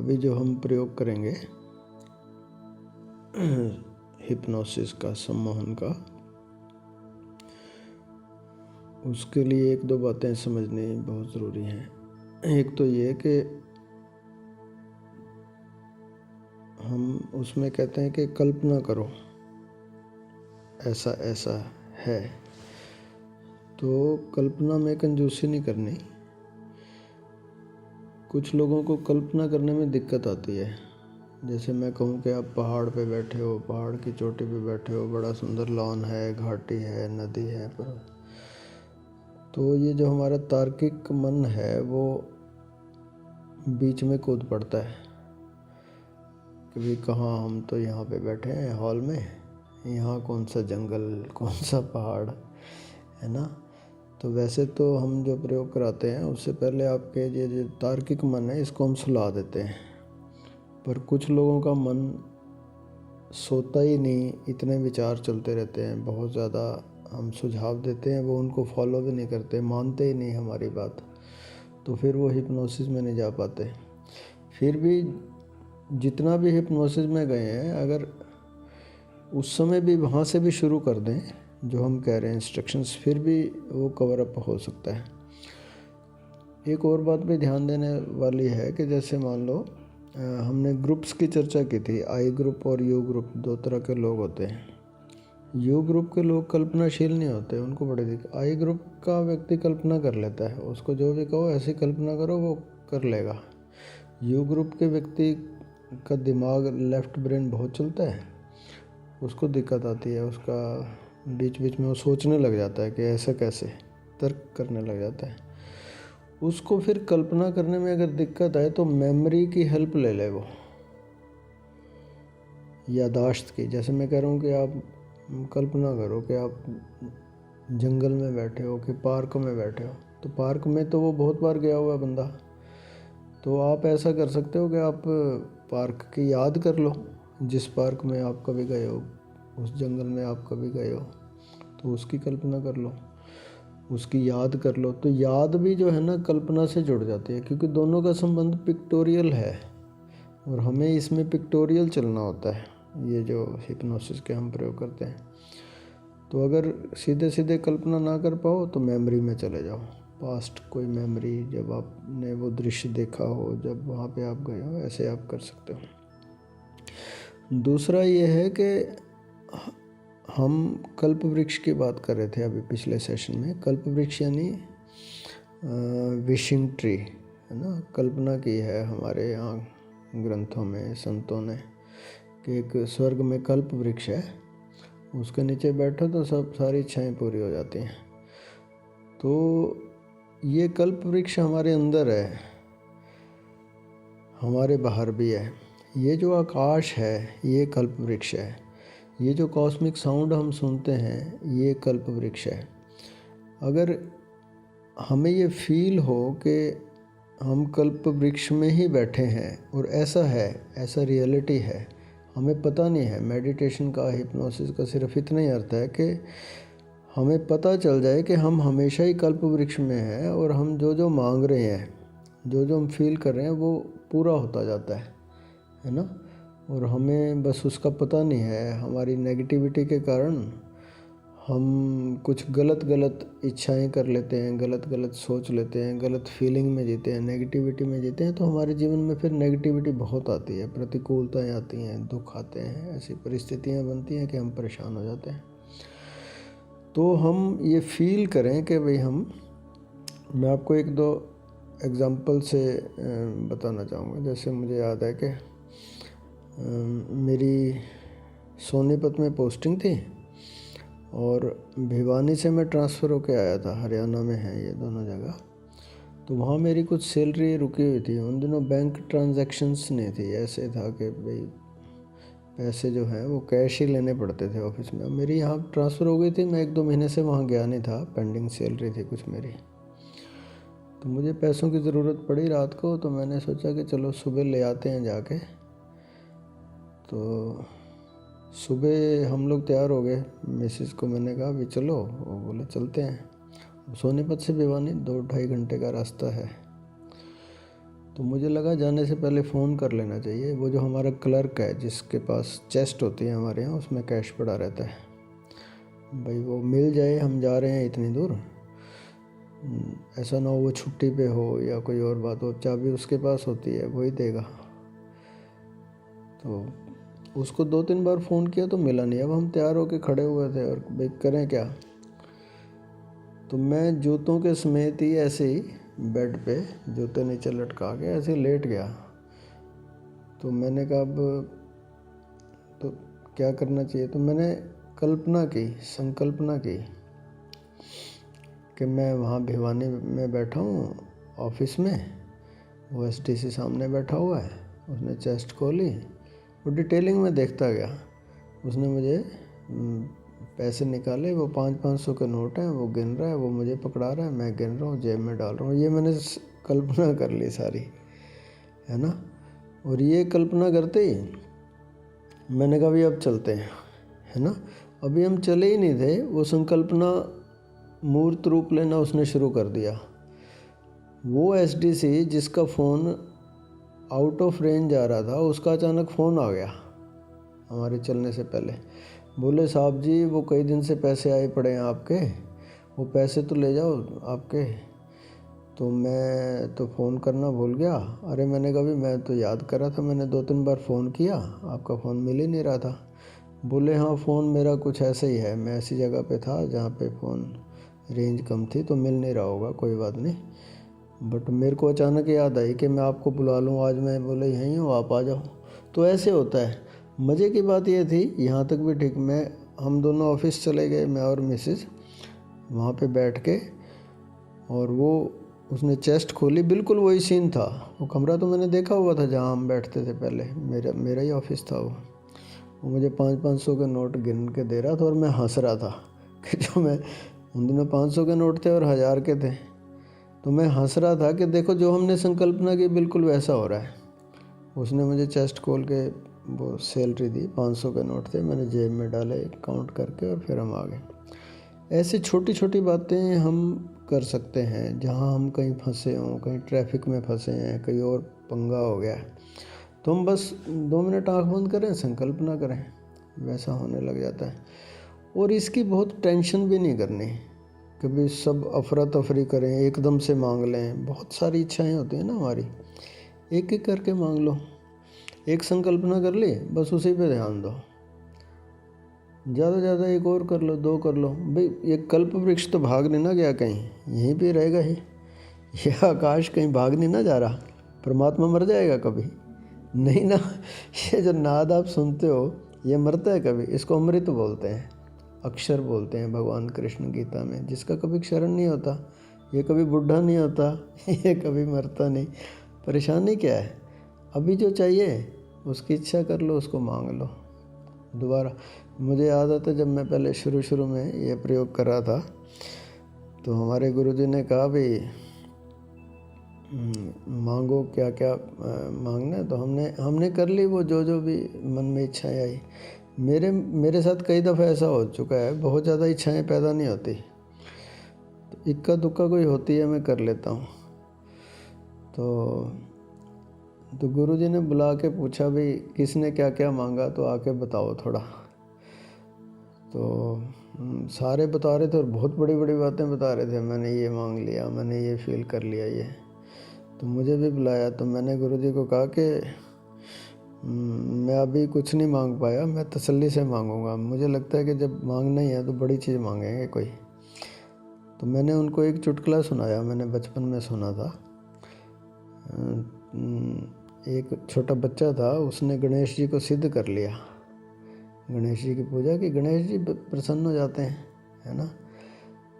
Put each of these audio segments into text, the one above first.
अभी जो हम प्रयोग करेंगे हिप्नोसिस का, सम्मोहन का, उसके लिए एक दो बातें समझनी बहुत ज़रूरी हैं। एक तो ये कि हम उसमें कहते हैं कि कल्पना करो ऐसा ऐसा है, तो कल्पना में कंजूसी नहीं करनी। कुछ लोगों को कल्पना करने में दिक्कत आती है। जैसे मैं कहूँ कि आप पहाड़ पे बैठे हो, पहाड़ की चोटी पे बैठे हो, बड़ा सुंदर लॉन है, घाटी है, नदी है, पर तो ये जो हमारा तार्किक मन है वो बीच में कूद पड़ता है कि भाई कहाँ, हम तो यहाँ पे बैठे हैं हॉल में, यहाँ कौन सा जंगल, कौन सा पहाड़, है ना। तो वैसे तो हम जो प्रयोग कराते हैं उससे पहले आपके ये जो तार्किक मन है इसको हम सुला देते हैं, पर कुछ लोगों का मन सोता ही नहीं, इतने विचार चलते रहते हैं, बहुत ज़्यादा हम सुझाव देते हैं वो उनको फॉलो भी नहीं करते, मानते ही नहीं हमारी बात, तो फिर वो हिप्नोसिस में नहीं जा पाते। फिर भी जितना भी हिप्नोसिस में गए हैं, अगर उस समय भी वहाँ से भी शुरू कर दें जो हम कह रहे हैं इंस्ट्रक्शंस, फिर भी वो कवर अप हो सकता है। एक और बात भी ध्यान देने वाली है कि जैसे मान लो हमने ग्रुप्स की चर्चा की थी, आई ग्रुप और यू ग्रुप, दो तरह के लोग होते हैं। यू ग्रुप के लोग कल्पनाशील नहीं होते, उनको बड़ी दिक्कत। आई ग्रुप का व्यक्ति कल्पना कर लेता है, उसको जो भी कहो ऐसी कल्पना करो वो कर लेगा। यू ग्रुप के व्यक्ति का दिमाग, लेफ्ट ब्रेन बहुत चलता है, उसको दिक्कत आती है, उसका बीच बीच में वो सोचने लग जाता है कि ऐसा कैसे, तर्क करने लग जाता है। उसको फिर कल्पना करने में अगर दिक्कत आए तो मेमोरी की हेल्प ले ले वो, यादाश्त की। जैसे मैं कह रहा हूँ कि आप कल्पना करो कि आप जंगल में बैठे हो कि पार्क में बैठे हो, तो पार्क में तो वो बहुत बार गया हुआ बंदा, तो आप ऐसा कर सकते हो कि आप पार्क की याद कर लो, जिस पार्क में आप कभी गए हो, उस जंगल में आप कभी गए हो, तो उसकी कल्पना कर लो, उसकी याद कर लो। तो याद भी जो है ना कल्पना से जुड़ जाती है, क्योंकि दोनों का संबंध पिक्टोरियल है और हमें इसमें पिक्टोरियल चलना होता है, ये जो हिप्नोसिस के हम प्रयोग करते हैं। तो अगर सीधे सीधे कल्पना ना कर पाओ तो मेमोरी में चले जाओ, पास्ट कोई मेमोरी, जब आपने वो दृश्य देखा हो, जब वहाँ पे आप गए हो, ऐसे आप कर सकते हो। दूसरा ये है कि हम कल्प वृक्ष की बात कर रहे थे अभी पिछले सेशन में। कल्प वृक्ष यानी विशिंग ट्री, है ना। कल्पना की है हमारे यहाँ ग्रंथों में संतों ने कि एक स्वर्ग में कल्प वृक्ष है, उसके नीचे बैठो तो सब सारी इच्छाएं पूरी हो जाती हैं। तो ये कल्प वृक्ष हमारे अंदर है, हमारे बाहर भी है। ये जो आकाश है ये कल्प वृक्ष है, ये जो कॉस्मिक साउंड हम सुनते हैं ये कल्प वृक्ष है। अगर हमें ये फील हो कि हम कल्प वृक्ष में ही बैठे हैं और ऐसा है, ऐसा रियलिटी है, हमें पता नहीं है। मेडिटेशन का, हिप्नोसिस का सिर्फ इतना ही अर्थ है कि हमें पता चल जाए कि हम हमेशा ही कल्प वृक्ष में हैं और हम जो जो मांग रहे हैं, जो जो हम फील कर रहे हैं वो पूरा होता जाता है ना। और हमें बस उसका पता नहीं है, हमारी नेगेटिविटी के कारण हम कुछ गलत गलत इच्छाएं कर लेते हैं, गलत गलत सोच लेते हैं, गलत फीलिंग में जीते हैं, नेगेटिविटी में जीते हैं। तो हमारे जीवन में फिर नेगेटिविटी बहुत आती है, प्रतिकूलताएं आती हैं, दुख आते हैं, ऐसी परिस्थितियां बनती हैं कि हम परेशान हो जाते हैं। तो हम ये फील करें कि भाई मैं आपको एक दो एग्ज़ाम्पल से बताना चाहूँगा। जैसे मुझे याद है कि मेरी सोनीपत में पोस्टिंग थी और भिवानी से मैं ट्रांसफ़र होके आया था, हरियाणा में है ये दोनों जगह। तो वहाँ मेरी कुछ सैलरी रुकी हुई थी। उन दिनों बैंक ट्रांजैक्शंस नहीं थी, ऐसे था कि भाई पैसे जो हैं वो कैश ही लेने पड़ते थे ऑफिस में। मेरी यहाँ ट्रांसफ़र हो गई थी, मैं 1-2 महीने से वहाँ गया नहीं था, पेंडिंग सैलरी थी कुछ मेरी। तो मुझे पैसों की ज़रूरत पड़ी रात को, तो मैंने सोचा कि चलो सुबह ले आते हैं जाके। तो सुबह हम लोग तैयार हो गए, मिसेस को मैंने कहा भी चलो, वो बोले चलते हैं। सोनीपत से भिवानी 2-2.5 घंटे का रास्ता है। तो मुझे लगा जाने से पहले फ़ोन कर लेना चाहिए। वो जो हमारा क्लर्क है जिसके पास चेस्ट होती है हमारे यहाँ, उसमें कैश पड़ा रहता है, भाई वो मिल जाए, हम जा रहे हैं इतनी दूर। ऐसा ना हो वो छुट्टी पे हो या कोई और बात हो, चाबी उसके पास होती है, वही देगा। तो उसको 2-3 बार फ़ोन किया तो मिला नहीं। अब हम तैयार होके खड़े हुए थे और भाई करें क्या। तो मैं जूतों के समेत ही ऐसे ही बेड पे जूते नीचे लटका के ऐसे लेट गया। तो मैंने कहा अब तो क्या करना चाहिए। तो मैंने संकल्पना की कि मैं वहाँ भिवानी में बैठा हूँ ऑफिस में, वो एसडीसी सामने बैठा हुआ है, उसने चेस्ट खोली, वो डिटेलिंग में देखता गया। उसने मुझे पैसे निकाले, वो 500 के नोट हैं, वो गिन रहा है, वो मुझे पकड़ा रहा है, मैं गिन रहा हूँ, जेब में डाल रहा हूँ। ये मैंने कल्पना कर ली सारी, है ना। और ये कल्पना करते ही मैंने कहा भी अब चलते हैं, है ना। अभी हम चले ही नहीं थे, वो संकल्पना मूर्त रूप लेना उसने शुरू कर दिया। वो एसडीसी जिसका फ़ोन आउट ऑफ रेंज आ रहा था, उसका अचानक फ़ोन आ गया हमारे चलने से पहले। बोले साहब जी वो कई दिन से पैसे आए पड़े हैं आपके, वो पैसे तो ले जाओ आपके। तो मैं तो फ़ोन करना भूल गया। अरे मैंने कहा भी मैं तो याद कर रहा था, मैंने 2-3 बार फ़ोन किया, आपका फ़ोन मिल ही नहीं रहा था। बोले हाँ फ़ोन मेरा कुछ ऐसे ही है, मैं ऐसी जगह पे था जहाँ पे फ़ोन रेंज कम थी तो मिल नहीं रहा होगा, कोई बात नहीं। बट मेरे को अचानक याद आई कि मैं आपको बुला लूँ आज, मैं बोले यहीं हूँ आप आ जाओ। तो ऐसे होता है। मज़े की बात ये थी, यहाँ तक भी ठीक, हम दोनों ऑफिस चले गए, मैं और मिसेज वहाँ पे बैठ के, और वो उसने चेस्ट खोली, बिल्कुल वही सीन था। वो कमरा तो मैंने देखा हुआ था जहाँ हम बैठते थे पहले, मेरा ही ऑफिस था वो मुझे 500 के नोट गिन के दे रहा था और मैं हंस रहा था कि जो मैं उन दिनों 500 के नोट थे और 1000 के थे, तो मैं हंस रहा था कि देखो जो हमने संकल्पना की बिल्कुल वैसा हो रहा है। उसने मुझे चेस्ट खोल के वो सैलरी दी, 500 के नोट थे, मैंने जेब में डाले काउंट करके और फिर हम आ गए। ऐसी छोटी छोटी बातें हम कर सकते हैं जहाँ हम कहीं फंसे हों, कहीं ट्रैफिक में फंसे हैं, कहीं और पंगा हो गया है, तो हम बस 2 मिनट आँख बंद करें, संकल्पना करें, वैसा होने लग जाता है। और इसकी बहुत टेंशन भी नहीं करनी, कभी सब अफरा तफरी करें, एकदम से मांग लें। बहुत सारी इच्छाएं होती हैं ना हमारी, एक एक करके मांग लो। एक संकल्पना कर ली, बस उसी पे ध्यान दो। ज़्यादा ज़्यादा एक और कर लो, 2 कर लो। भाई ये कल्प वृक्ष तो भाग नहीं ना गया कहीं, यहीं पे रहेगा ही। यह आकाश कहीं भाग नहीं ना जा रहा, परमात्मा मर जाएगा कभी नहीं ना। ये जो नाद आप सुनते हो ये मरता है कभी? इसको अमृत बोलते हैं, अक्षर बोलते हैं भगवान कृष्ण गीता में। जिसका कभी क्षरण नहीं होता, ये कभी बुढ़ा नहीं होता, ये कभी मरता नहीं। परेशानी क्या है? अभी जो चाहिए उसकी इच्छा कर लो, उसको मांग लो दोबारा। मुझे याद आता है जब मैं पहले शुरू में ये प्रयोग कर रहा था, तो हमारे गुरुजी ने कहा भाई मांगो क्या क्या मांगना है। तो हमने कर ली वो जो भी मन में इच्छाएं आई। मेरे साथ कई दफ़ा ऐसा हो चुका है, बहुत ज़्यादा इच्छाएं पैदा नहीं होती, तो इक्का दुक्का कोई होती है मैं कर लेता हूँ। तो गुरुजी ने बुला के पूछा भाई किसने क्या क्या मांगा, तो आके बताओ थोड़ा। तो सारे बता रहे थे और बहुत बड़ी बड़ी बातें बता रहे थे, मैंने ये मांग लिया, मैंने ये फील कर लिया ये। तो मुझे भी बुलाया, तो मैंने गुरुजी को कहा कि मैं अभी कुछ नहीं मांग पाया, मैं तसल्ली से मांगूंगा। मुझे लगता है कि जब मांगना ही है तो बड़ी चीज़ मांगेंगे कोई। तो मैंने उनको एक चुटकुला सुनाया, मैंने बचपन में सुना था। एक छोटा बच्चा था, उसने गणेश जी को सिद्ध कर लिया, गणेश जी की पूजा की, गणेश जी प्रसन्न हो जाते हैं, है ना।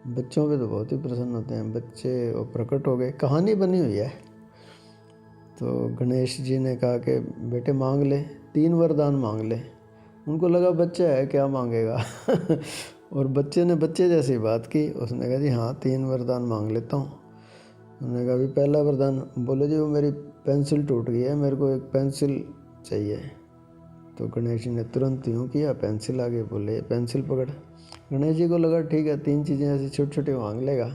बच्चों पे तो बहुत ही प्रसन्न होते हैं बच्चे, वो प्रकट हो गए, कहानी बनी हुई है। तो गणेश जी ने कहा कि बेटे मांग ले, 3 वरदान मांग ले। उनको लगा बच्चा है क्या मांगेगा और बच्चे ने बच्चे जैसी बात की, उसने कहा जी हाँ 3 वरदान मांग लेता हूँ। उन्होंने कहा भी पहला वरदान, बोले जी वो मेरी पेंसिल टूट गई है, मेरे को एक पेंसिल चाहिए। तो गणेश जी ने तुरंत यूँ किया, पेंसिल आ गई, बोले पेंसिल पकड़। गणेश जी को लगा ठीक है 3 चीज़ें ऐसी छोटी छोटी मांग लेगा।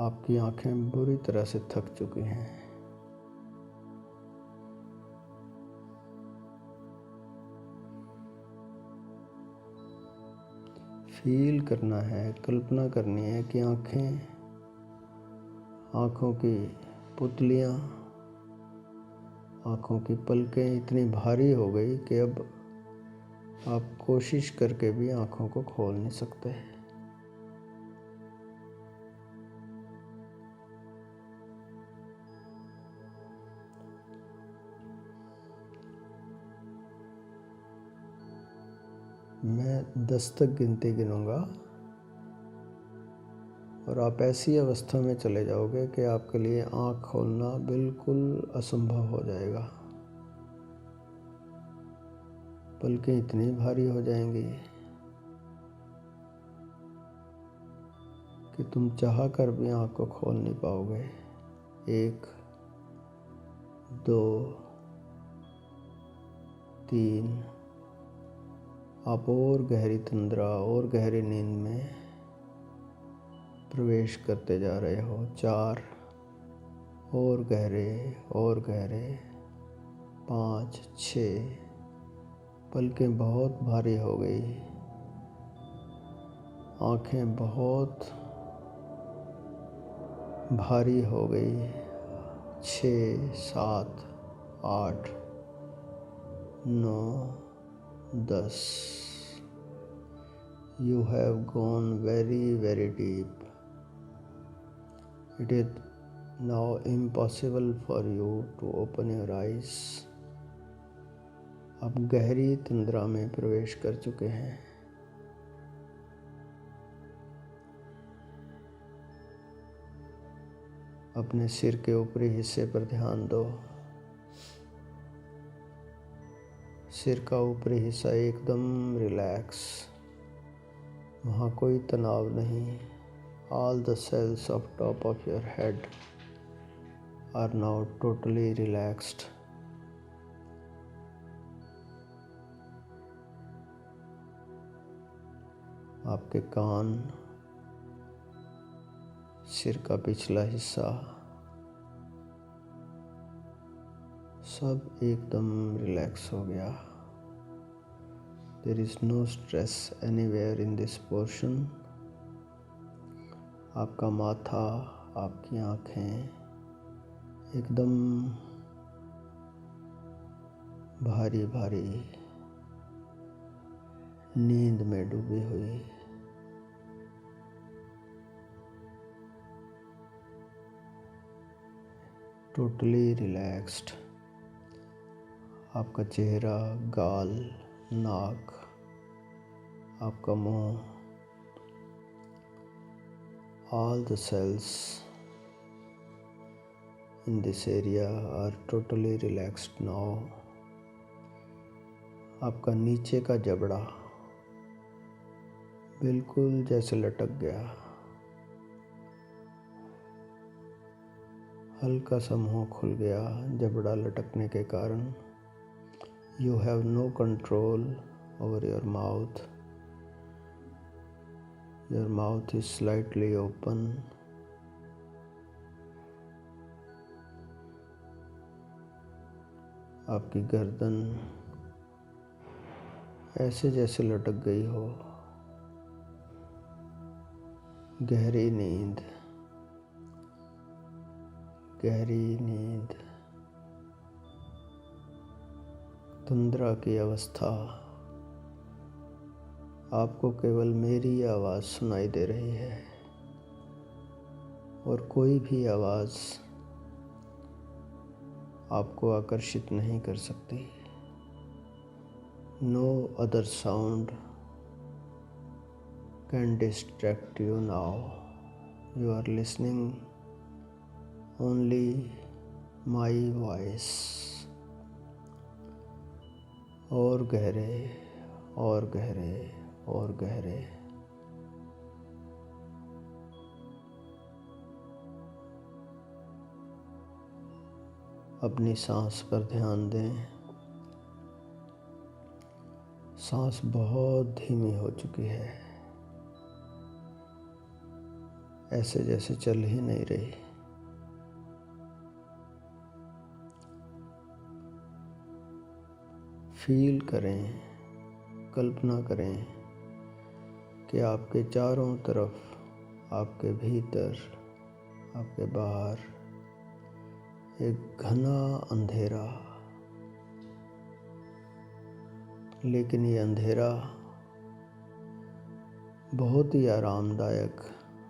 आपकी आंखें बुरी तरह से थक चुकी हैं। फील करना है, कल्पना करनी है कि आँखों की पुतलियाँ, आँखों की पलकें इतनी भारी हो गई कि अब आप कोशिश करके भी आँखों को खोल नहीं सकते। मैं 10 तक गिनती गिनूँगा और आप ऐसी अवस्था में चले जाओगे कि आपके लिए आँख खोलना बिल्कुल असंभव हो जाएगा। पलकें इतनी भारी हो जाएंगी कि तुम चाह कर भी आँख को खोल नहीं पाओगे। 1, 2, 3, आप और गहरी तंद्रा और गहरी नींद में प्रवेश करते जा रहे हो। 4, और गहरे 5, 6, पलकें बहुत भारी हो गई, आँखें बहुत भारी हो गई। 6, 7, 8, 9, 10. You have gone very, very deep. It is now impossible for you to open your eyes. आप गहरी तंद्रा में प्रवेश कर चुके हैं। अपने सिर के ऊपरी हिस्से पर ध्यान दो। सिर का ऊपरी हिस्सा एकदम रिलैक्स, वहाँ कोई तनाव नहीं। All the cells of top of your head are now totally relaxed. आपके कान, सिर का पिछला हिस्सा सब एकदम रिलैक्स हो गया। There is no stress anywhere in this portion. आपका माथा, आपकी आँखें एकदम भारी भारी नींद में डूबी हुई। Totally relaxed. आपका चेहरा, गाल, नाक, आपका मुंह, all the cells in this area are totally relaxed now. आपका नीचे का जबड़ा बिल्कुल जैसे लटक गया। हल्का सा मुंह खुल गया जबड़ा लटकने के कारण। You have no control over your mouth. Your mouth is slightly open. आपकी गर्दन ऐसे जैसे लटक गई हो। गहरी नींद, गहरी नींद, तंद्रा की अवस्था। आपको केवल मेरी आवाज़ सुनाई दे रही है और कोई भी आवाज़ आपको आकर्षित नहीं कर सकती। No other sound can distract you now. You are listening only my voice. और गहरे और गहरे और गहरे। अपनी सांस पर ध्यान दें। सांस बहुत धीमी हो चुकी है। ऐसे जैसे चल ही नहीं रही। फील करें, कल्पना करें कि आपके चारों तरफ, आपके भीतर, आपके बाहर एक घना अंधेरा, लेकिन ये अंधेरा बहुत ही आरामदायक,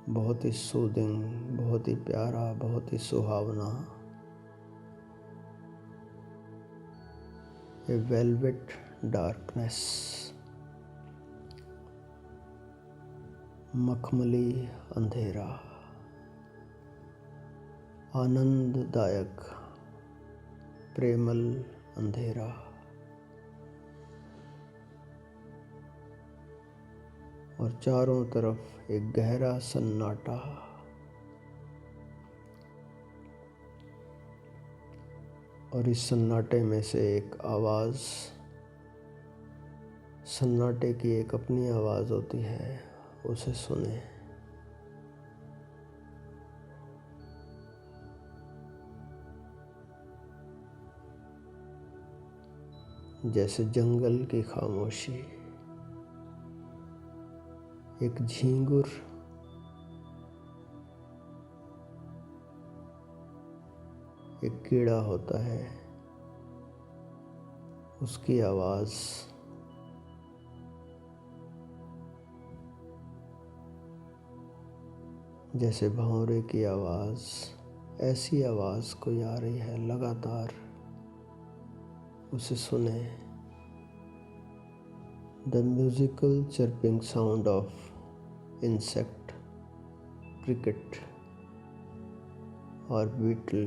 बहुत ही सूदिंग, बहुत ही प्यारा, बहुत ही सुहावना, ए वेलवेट डार्कनेस, मखमली अंधेरा, आनंददायक प्रेमल अंधेरा। और चारों तरफ एक गहरा सन्नाटा। और इस सन्नाटे में से एक आवाज़, सन्नाटे की एक अपनी आवाज़ होती है, उसे सुने। जैसे जंगल की खामोशी, एक झींगुर एक कीड़ा होता है, उसकी आवाज़, जैसे भंवरे की आवाज़, ऐसी आवाज़ कोई आ रही है लगातार, उसे सुने। The musical chirping sound of insect, cricket और बीटल,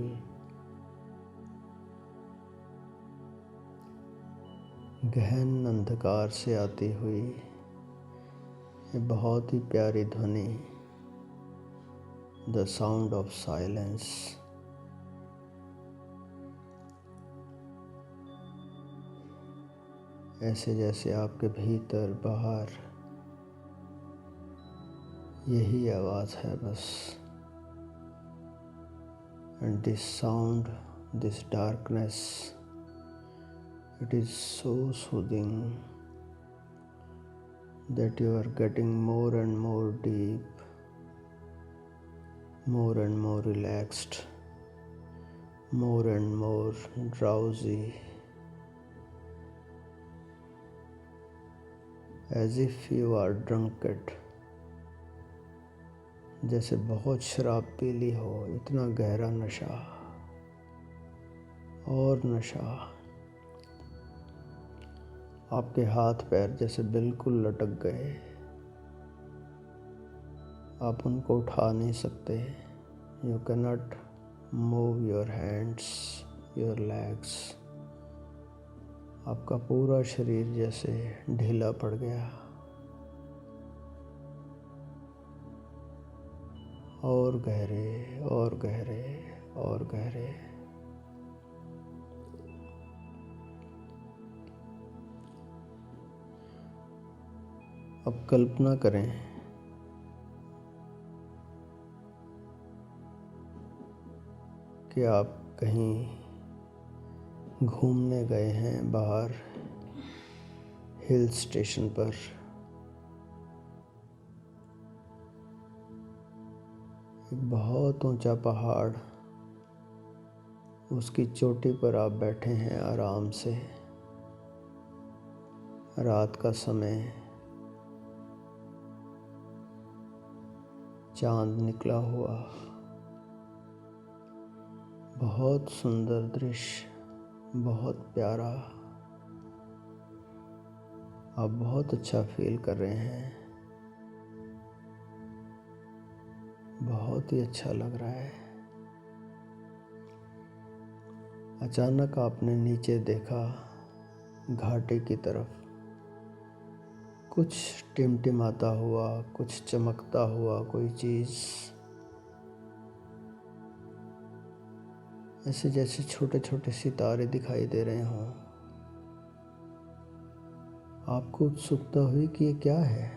गहन अंधकार से आती हुई ये बहुत ही प्यारी ध्वनि, द साउंड ऑफ साइलेंस। ऐसे जैसे आपके भीतर बाहर यही आवाज़ है बस। And this sound, this darkness, it is so soothing that you are getting more and more deep, more and more relaxed, more and more drowsy, as if you are drunkard, जैसे बहुत शराब पी ली हो, इतना गहरा नशा और नशा। आपके हाथ पैर जैसे बिल्कुल लटक गए, आप उनको उठा नहीं सकते। You can not move your hands, your legs. आपका पूरा शरीर जैसे ढीला पड़ गया। और गहरे और गहरे और गहरे। अब कल्पना करें कि आप कहीं घूमने गए हैं बाहर हिल स्टेशन पर। एक बहुत ऊंचा पहाड़, उसकी चोटी पर आप बैठे हैं आराम से। रात का समय, चांद निकला हुआ, बहुत सुंदर दृश्य, बहुत प्यारा। आप बहुत अच्छा फील कर रहे हैं, बहुत ही अच्छा लग रहा है। अचानक आपने नीचे देखा घाटी की तरफ, कुछ टिमटिमाता हुआ, कुछ चमकता हुआ कोई चीज़, ऐसे जैसे छोटे छोटे सितारे दिखाई दे रहे हों। आपको उत्सुकता हुई कि ये क्या है।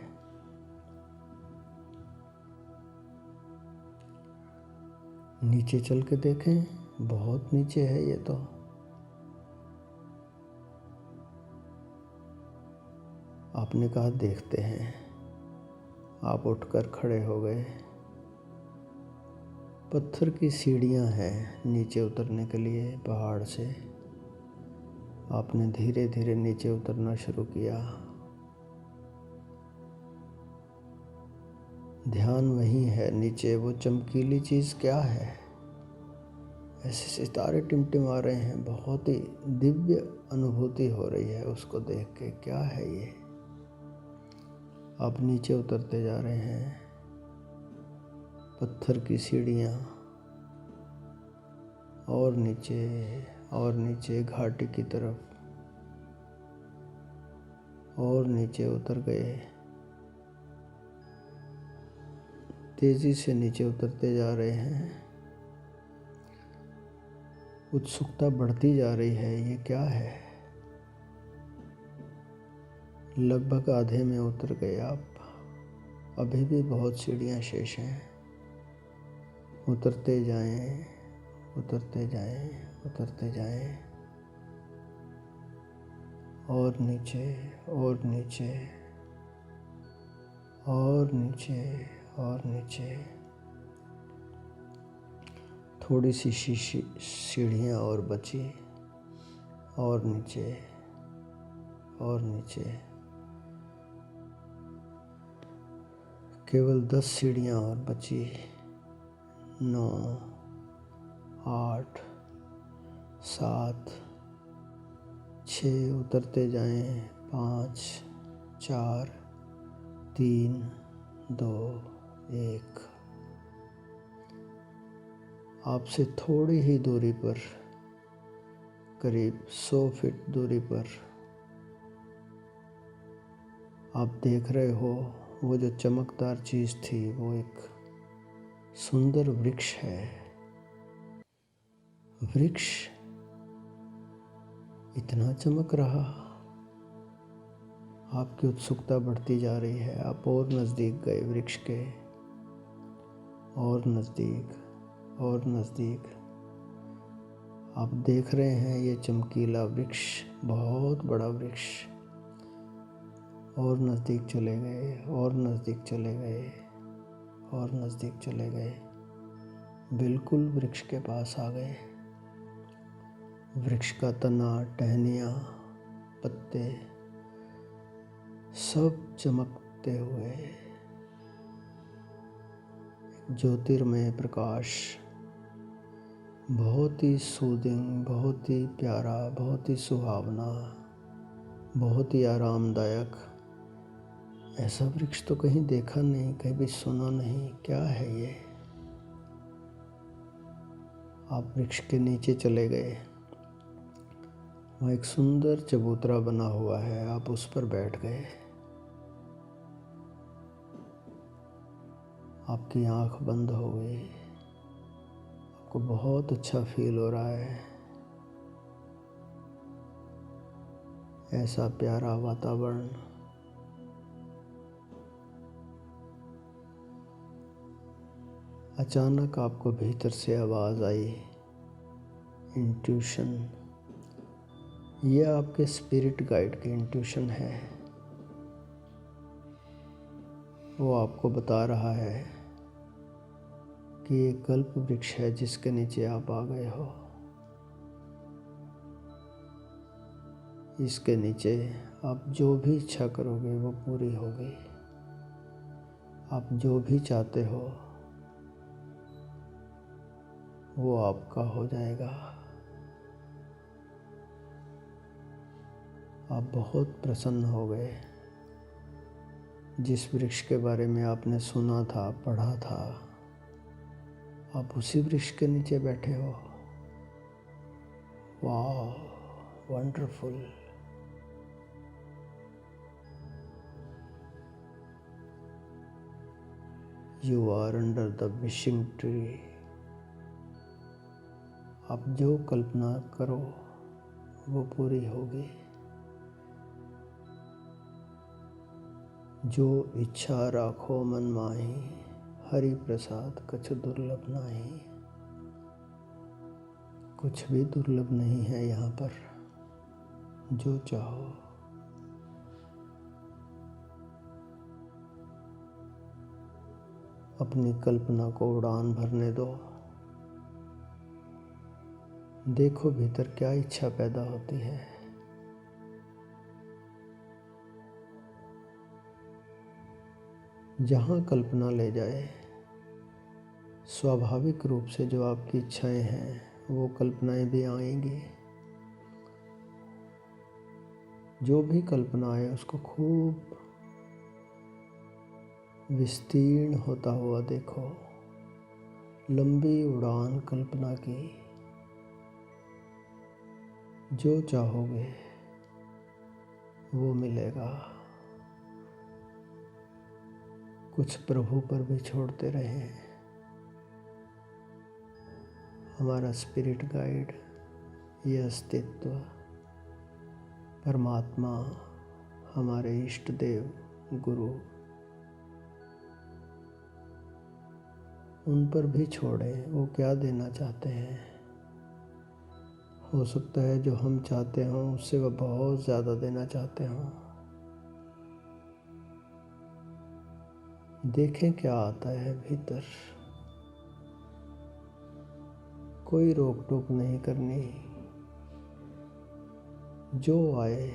नीचे चल के देखें, बहुत नीचे है ये तो। आपने कहा देखते हैं, आप उठकर खड़े हो गए। पत्थर की सीढ़ियां हैं नीचे उतरने के लिए पहाड़ से। आपने धीरे धीरे नीचे उतरना शुरू किया। ध्यान वही है नीचे। वो चमकीली चीज़ क्या है? ऐसे सितारे टिमटिमा रहे हैं, बहुत ही दिव्य अनुभूति हो रही है उसको देख के। क्या है ये? आप नीचे उतरते जा रहे हैं। पत्थर की सीढ़ियाँ, और नीचे घाटी की तरफ, और नीचे उतर गए। तेजी से नीचे उतरते जा रहे हैं। उत्सुकता बढ़ती जा रही है, ये क्या है? लगभग आधे में उतर गए आप। अभी भी बहुत सीढ़ियाँ शेष हैं। उतरते जाएं, उतरते जाएं, उतरते जाएं, और नीचे, और नीचे, और नीचे, और नीचे। थोड़ी सी सीढ़ियाँ और बची, और नीचे, और नीचे। केवल 10 सीढ़ियाँ और बची। 9, 8, 7, 6। उतरते जाएं। 5, 4, 3, 2, 1। आपसे थोड़ी ही दूरी पर, करीब 100 फीट दूरी पर, आप देख रहे हो वो जो चमकदार चीज़ थी वो एक सुंदर वृक्ष है। वृक्ष इतना चमक रहा। आपकी उत्सुकता बढ़ती जा रही है। आप और नज़दीक गए वृक्ष के, और नज़दीक, और नज़दीक। आप देख रहे हैं ये चमकीला वृक्ष, बहुत बड़ा वृक्ष। और नज़दीक चले गए, और नज़दीक चले गए, और नज़दीक चले गए। बिल्कुल वृक्ष के पास आ गए। वृक्ष का तना, टहनियाँ, पत्ते सब चमकते हुए। ज्योतिर्मय प्रकाश, बहुत ही सूदिंग, बहुत ही प्यारा, बहुत ही सुहावना, बहुत ही आरामदायक। ऐसा वृक्ष तो कहीं देखा नहीं, कहीं भी सुना नहीं। क्या है ये? आप वृक्ष के नीचे चले गए। वहाँ एक सुंदर चबूतरा बना हुआ है। आप उस पर बैठ गए। आपकी आंख बंद हो गई। आपको बहुत अच्छा फील हो रहा है। ऐसा प्यारा वातावरण। अचानक आपको भीतर से आवाज़ आई, इंट्यूशन। ये आपके स्पिरिट गाइड की इंट्यूशन है। वो आपको बता रहा है कि ये कल्प वृक्ष है जिसके नीचे आप आ गए हो। इसके नीचे आप जो भी इच्छा करोगे वो पूरी होगी। आप जो भी चाहते हो वो आपका हो जाएगा। आप बहुत प्रसन्न हो गए। जिस वृक्ष के बारे में आपने सुना था, पढ़ा था, आप उसी वृक्ष के नीचे बैठे हो। वाह, wonderful. You are under the wishing tree. आप जो कल्पना करो वो पूरी होगी। जो इच्छा राखो मन माही, हरि प्रसाद कछु दुर्लभ नाही। कुछ भी दुर्लभ नहीं है यहाँ पर। जो चाहो अपनी कल्पना को उड़ान भरने दो। देखो भीतर क्या इच्छा पैदा होती है। जहाँ कल्पना ले जाए, स्वाभाविक रूप से जो आपकी इच्छाएं हैं वो कल्पनाएं भी आएंगी। जो भी कल्पना आए उसको खूब विस्तीर्ण होता हुआ देखो। लंबी उड़ान कल्पना की। जो चाहोगे वो मिलेगा। कुछ प्रभु पर भी छोड़ते रहें। हमारा स्पिरिट गाइड, ये अस्तित्व, परमात्मा, हमारे इष्ट देव, गुरु, उन पर भी छोड़ें। वो क्या देना चाहते हैं। हो सकता है जो हम चाहते हों उससे वह बहुत ज़्यादा देना चाहते हों। देखें क्या आता है भीतर। कोई रोक टोक नहीं करनी। जो आए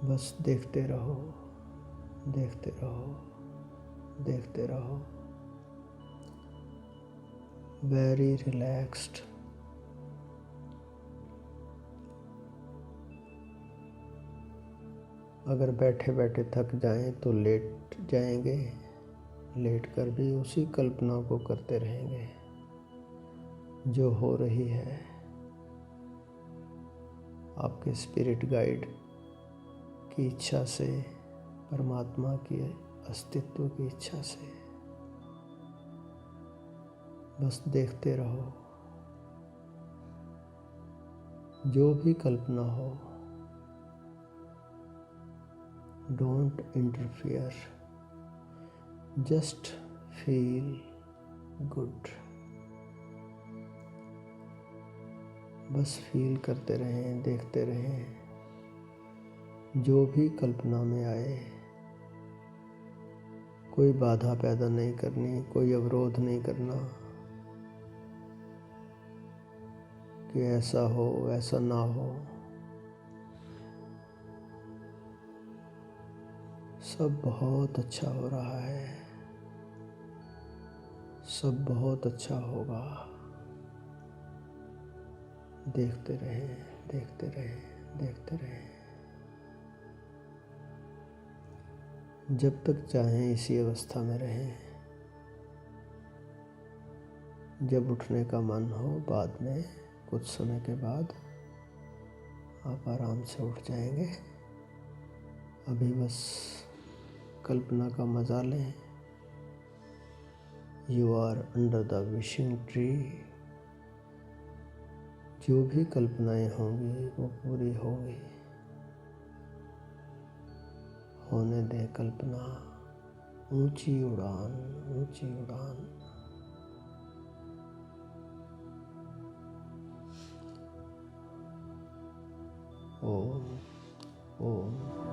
बस देखते रहो, देखते रहो, देखते रहो। Very relaxed. अगर बैठे बैठे थक जाएं तो लेट जाएंगे। लेट कर भी उसी कल्पना को करते रहेंगे जो हो रही है आपके स्पिरिट गाइड की इच्छा से, परमात्मा की अस्तित्व की इच्छा से। बस देखते रहो। जो भी कल्पना हो, don't interfere, just feel good. बस फील करते रहें, देखते रहें। जो भी कल्पना में आए, कोई बाधा पैदा नहीं करनी, कोई अवरोध नहीं करना कि ऐसा हो ऐसा ना हो। सब बहुत अच्छा हो रहा है। सब बहुत अच्छा होगा। देखते रहें, देखते रहें, देखते रहें। जब तक चाहें इसी अवस्था में रहें। जब उठने का मन हो बाद में, कुछ समय के बाद आप आराम से उठ जाएंगे। अभी बस कल्पना का मजा लें। You are under the wishing tree. जो भी कल्पनाएं होंगी वो पूरी होंगी। होने दें कल्पना। ऊंची उड़ान, ऊंची उड़ान। ओम ओम।